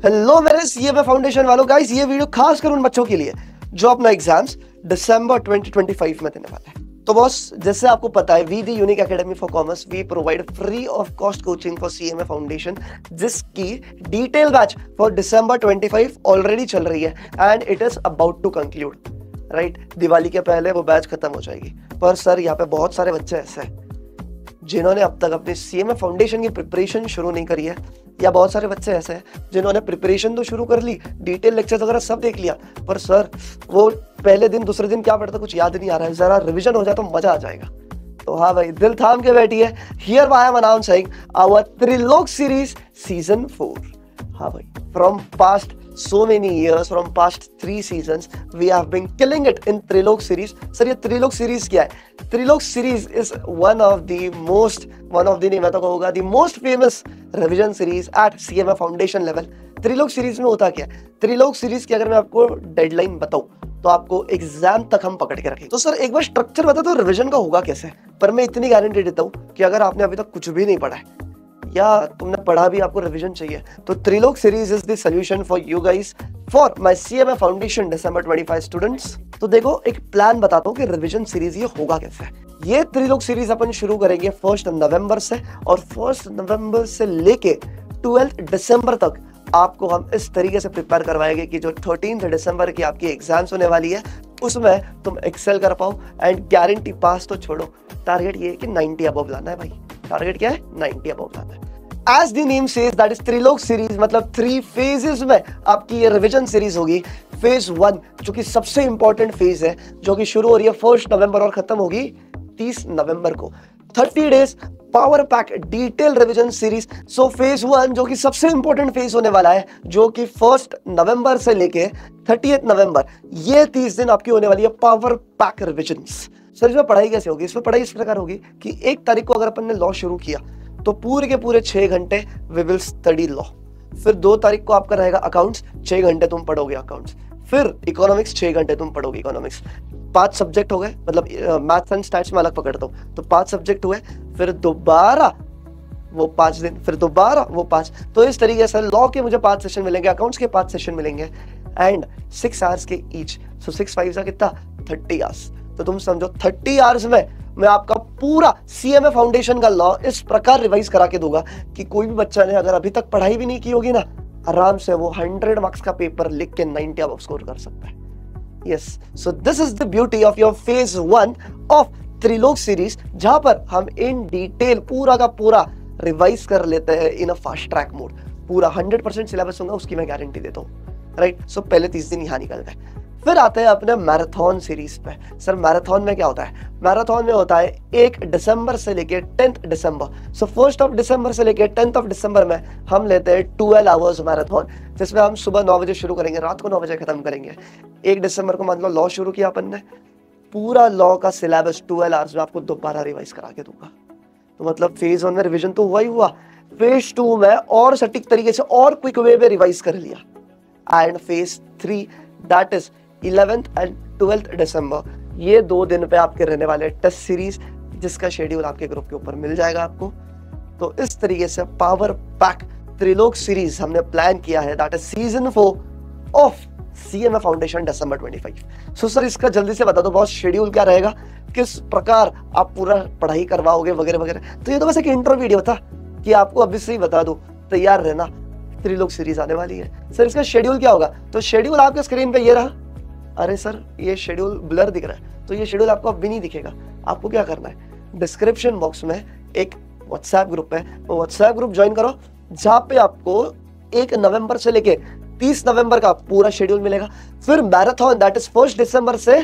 Hello मेरे CMA foundation वालों, guys ये वीडियो खास कर उन बच्चों के लिए जो अपना एग्जाम्स दिसंबर 2025 में देने वाले हैं। तो बॉस, जैसे आपको पता है, we the unique academy for commerce we provide free of cost coaching for CMA foundation, जिसकी detail batch for December 25 already चल रही है and it is about to conclude. Right, Diwali के पहले वो बैच खत्म हो जाएगी। पर सर, यहाँ पे बहुत सारे बच्चे ऐसे हैं जिन्होंने अब तक अपनी सीएमए फाउंडेशन की प्रिपरेशन शुरू नहीं करी है, या बहुत सारे बच्चे ऐसे हैं जिन्होंने प्रिपरेशन तो शुरू कर ली, डिटेल लेक्चर्स वगैरह सब देख लिया, पर सर वो पहले दिन दूसरे दिन क्या पढ़ता कुछ याद नहीं आ रहा है। जरा रिवीजन हो जाए तो मजा आ जाएगा। तो हाँ भाई, दिल थाम के बैठिए। Here I am announcing our Trilok series season 4। हाँ भाई, from past so many years, from past 3 seasons we have been killing it in Trilok series. Sir, ये त्रिलोक सीरीज क्या है? Trilok series is one of the नहीं, मैं तो कहूँगा the most famous revision series at CMA foundation level. Trilok series में होता क्या है? त्रिलोक सीरीज की अगर मैं आपको डेडलाइन बताऊं तो आपको एग्जाम तक हम पकड़ के रखेंगे। तो सर एक बार स्ट्रक्चर बता दो, रिविजन का होगा कैसे? पर मैं इतनी गारंटी देता हूँ कि अगर आपने अभी तक कुछ भी नहीं पढ़ा है या तुमने पढ़ा भी, आपको रिवीजन चाहिए, तो Trilok series is the solution for you guys for my CMA foundation December 25 students. तो देखो, एक प्लान बताता हूँ कि रिवीजन सीरीज ये होगा कैसे। ये त्रिलोक सीरीज अपन शुरू करेंगे 1 नवंबर से, और 1 नवंबर से लेके 12 दिसंबर तक आपको हम इस तरीके से प्रिपेयर करवाएंगे कि जो 13 दिसंबर की आपकी एग्जाम्स होने वाली है उसमें तुम एक्सेल कर पाओ एंड गारंटी पास तो छोड़ो, टारगेट ये है कि 90 अबव लाना है भाई। टारगेट क्या है? 90 अबव लाना है। As the name says, that is Trilok series, मतलब 3 फेजेस में आपकी ये रिवीजन सीरीज होगी। फेज 1 जो कि सबसे इंपॉर्टेंट फेज है, जो कि शुरू हो रही है 1 नवंबर और खत्म होगी 30 नवंबर को। 30 days power pack detail revision series. So phase 1 जो कि सबसे इंपॉर्टेंट फेज होने वाला है, जो कि 1 नवंबर से लेके 30 नवंबर, ये 30 दिन आपकी होने वाली है पावर पैक रिविजन्स। सर इसमें पढ़ाई कैसे होगी? इसमें पढ़ाई इस प्रकार होगी कि 1 तारीख को अगर अपन ने लॉ शुरू किया तो पूरे के पूरे 6 घंटे वी विल स्टडी लॉ। फिर 2 तारीख को आपका रहेगा अकाउंट्स, 6 घंटे तुम पढ़ोगे अकाउंट्स। फिर इकोनॉमिक्स, 6 घंटे तुम पढ़ोगे इकोनॉमिक्स। 5 सब्जेक्ट हो गए, मतलब मैथ्स एंड स्टैट्स में अलग पकड़ता हूँ, तो 5 सब्जेक्ट हुए। फिर दोबारा वो 5 दिन, फिर दोबारा वो 5। तो इस तरीके से लॉ के मुझे 5 सेशन मिलेंगे, अकाउंट्स के 5 सेशन मिलेंगे एंड 6 आवर्स के ईच। सो 6 5 कितना? 30 आवर्स। तो तुम समझो 30 आवर्स में मैं आपका पूरा सीएमए फाउंडेशन का लॉ इस प्रकार रिवाइज करा के दूंगा कि कोई भी बच्चा ने अगर अभी तक पढ़ाई भी नहीं की होगी ना, आराम से वो 100 मार्क्स का पेपर लिख के 90 अबव स्कोर कर सकता है। Yes, so this is the beauty of your phase 1 of Trilok series, जहां पर हम इन डिटेल पूरा का पूरा रिवाइज कर लेते हैं इन अ फास्ट ट्रैक मोड। पूरा 100% सिलेबस होगा, उसकी मैं गारंटी देता हूँ। राइट, सो पहले 30 दिन यहाँ निकल गए। फिर आते हैं अपने मैराथन सीरीज पे। सर मैराथन में क्या होता है? मैराथन में होता है 1 दिसंबर से लेके 10 दिसंबर। सो 1 दिसंबर से लेके 10 दिसंबर में हम लेते हैं 12 आवर्स मैराथन, जिसमें हम सुबह 9 बजे शुरू करेंगे, रात को 9 बजे खत्म करेंगे। 1 दिसंबर को मान लो लॉ शुरू किया अपन ने, पूरा लॉ का सिलेबस 12 आवर्स में आपको दोबारा रिवाइज करा के दूंगा। तो मतलब फेज 1 में रिविजन तो हुआ ही हुआ, फेज 2 में और सटीक तरीके से और क्विक वे में रिवाइज कर लिया। And phase 3 that is 11th and 12th दिसंबर, ये 2 दिन पे आपके रहने वाले टेस्ट सीरीज, जिसका शेड्यूल आपके ग्रुप के ऊपर मिल जाएगा आपको। तो इस तरीके से पावर पैक त्रिलोक सीरीज हमने प्लान किया है, that is season 4 of CMA foundation December 25। So sir इसका जल्दी से बता दो बॉस, शेड्यूल क्या रहेगा, किस प्रकार आप पूरा पढ़ाई करवाओगे वगैरह वगैरह। तो ये तो बस एक इंट्रो वीडियो था कि आपको अभी से ही बता दो, तैयार रहना, त्रिलोक सीरीज आने वाली है। सर इसका शेड्यूल क्या होगा? तो शेड्यूल आपके स्क्रीन पे ये रहा। अरे सर ये शेड्यूल ब्लर दिख रहा है, तो ये शेड्यूल आपको अब भी नहीं दिखेगा। आपको क्या करना है, डिस्क्रिप्शन बॉक्स में एक व्हाट्सएप ग्रुप है, वो व्हाट्सएप ग्रुप ज्वाइन करो, जहां पे आपको 1 नवंबर से लेके 30 नवंबर का पूरा शेड्यूल मिलेगा। फिर मैराथन दैट इज 1 दिसंबर से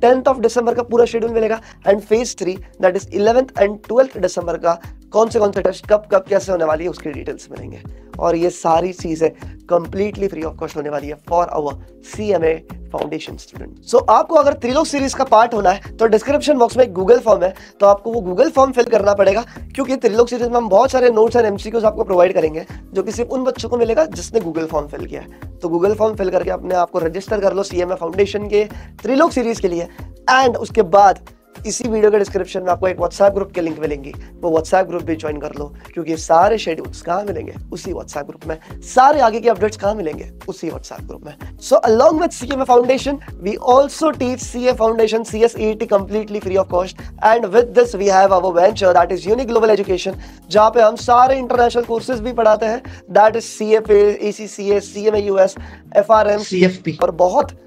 10 दिसंबर का पूरा शेड्यूल मिलेगा। And phase 3 that is 11th and 12th दिसंबर का कौन से टेस्ट कब कब कैसे होने वाली है उसकी डिटेल्स मिलेंगे। और ये सारी चीजें कंप्लीटली फ्री ऑफ कॉस्ट होने वाली है for our CMA foundation student. So आपको अगर त्रिलोक सीरीज का पार्ट होना है तो डिस्क्रिप्शन बॉक्स में एक गूगल फॉर्म है, तो आपको वो गूगल फॉर्म फिल करना पड़ेगा, क्योंकि त्रिलोक सीरीज में हम बहुत सारे नोट्स एंड एमसीक्यूज आपको प्रोवाइड करेंगे, जो कि सिर्फ उन बच्चों को मिलेगा जिसने गूगल फॉर्म फिल किया है। तो गूगल फॉर्म फिल करके अपने आप को रजिस्टर कर लो सीएमए फाउंडेशन के त्रिलोक सीरीज के लिए। एंड उसके बाद इसी वीडियो के डिस्क्रिप्शन में आपको एक व्हाट्सएप ग्रुप के लिंक मिलेंगी, वो व्हाट्सएप ग्रुप भी ज्वाइन कर लो, क्योंकि सारे शेड्यूल्स कहाँ मिलेंगे? उसी व्हाट्सएप ग्रुप में। सारे आगे के अपडेट्स कहाँ मिलेंगे? उसी व्हाट्सएप ग्रुप में। So along with CMA foundation we also teach CA foundation CSET completely free of cost, and with this we have our venture that is Unique Global Education, जहां पे हम सारे इंटरनेशनल कोर्सेज भी पढ़ाते हैं, that is CFA, ACCA, CMA US, FRM, CFP और बहुत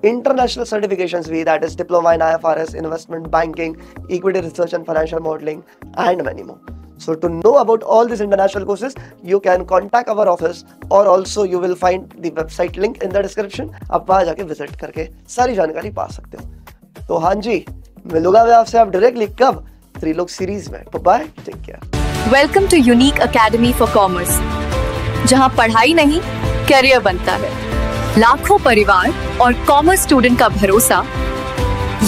international certifications भी, that is diploma in IFRS, investment banking, equity research and financial modeling and many more. So to know about all these international courses you can contact our office, or also you will find the website link in the description. आप वहां जाके visit करके सारी जानकारी पा सकते हो। तो हाँ जी, मिलूंगा मैं आपसे आप डायरेक्टली कब? त्रिलोक सीरीज में। Bye, take care. Welcome to Unique Academy for Commerce, जहां पढ़ाई नहीं करियर बनता है। लाखों परिवार और कॉमर्स स्टूडेंट का भरोसा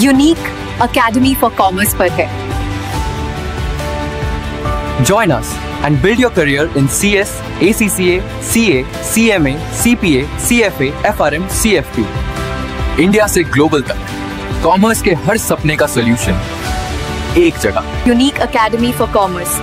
यूनिक अकेडमी फॉर कॉमर्स पर है। Join us and build your career in CS, ACCA, CA, CMA, CPA, CFA, FRM, CFP। India से ग्लोबल तक कॉमर्स के हर सपने का सॉल्यूशन एक जगह। Unique Academy for commerce.